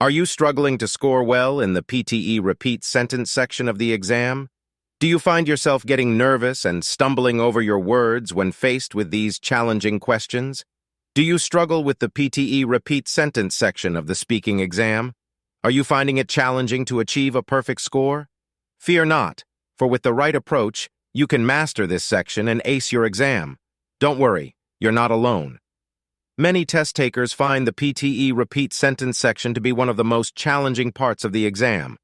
Are you struggling to score well in the PTE Repeat Sentence section of the exam? Do you find yourself getting nervous and stumbling over your words when faced with these challenging questions? Do you struggle with the PTE Repeat Sentence section of the speaking exam? Are you finding it challenging to achieve a perfect score? Fear not, for with the right approach, you can master this section and ace your exam. Don't worry, you're not alone. Many test takers find the PTE Repeat Sentence section to be one of the most challenging parts of the exam.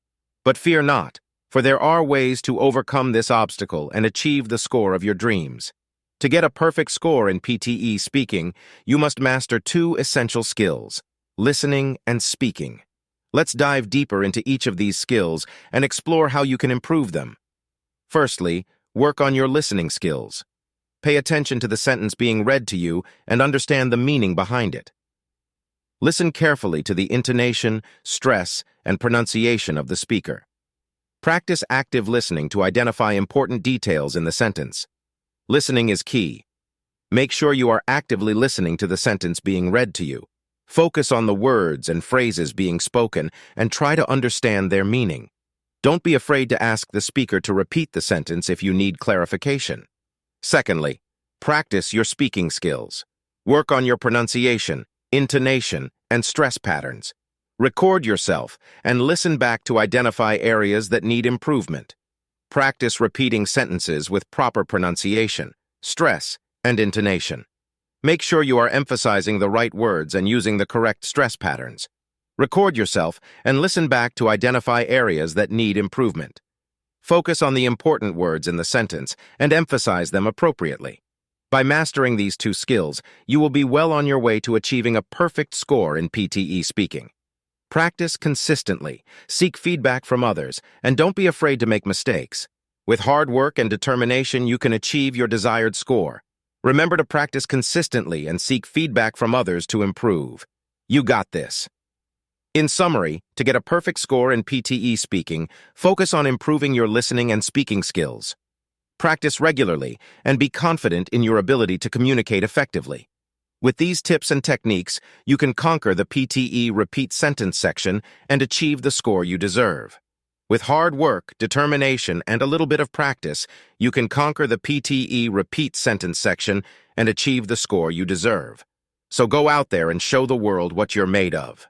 But fear not, for there are ways to overcome this obstacle and achieve the score of your dreams. To get a perfect score in PTE speaking, you must master two essential skills: listening and speaking. Let's dive deeper into each of these skills and explore how you can improve them. Firstly, work on your listening skills. Pay attention to the sentence being read to you and understand the meaning behind it. Listen carefully to the intonation, stress, and pronunciation of the speaker. Practice active listening to identify important details in the sentence. Listening is key. Make sure you are actively listening to the sentence being read to you. Focus on the words and phrases being spoken and try to understand their meaning. Don't be afraid to ask the speaker to repeat the sentence if you need clarification. Secondly, practice your speaking skills. Work on your pronunciation, intonation, and stress patterns. Record yourself and listen back to identify areas that need improvement. Practice repeating sentences with proper pronunciation, stress, and intonation. Make sure you are emphasizing the right words and using the correct stress patterns. Record yourself and listen back to identify areas that need improvement. Focus on the important words in the sentence and emphasize them appropriately. By mastering these two skills, you will be well on your way to achieving a perfect score in PTE speaking. Practice consistently, seek feedback from others, and don't be afraid to make mistakes. With hard work and determination, you can achieve your desired score. Remember to practice consistently and seek feedback from others to improve. You got this. In summary, to get a perfect score in PTE speaking, focus on improving your listening and speaking skills. Practice regularly and be confident in your ability to communicate effectively. With these tips and techniques, you can conquer the PTE Repeat Sentence section and achieve the score you deserve. With hard work, determination, and a little bit of practice, you can conquer the PTE Repeat Sentence section and achieve the score you deserve. So go out there and show the world what you're made of.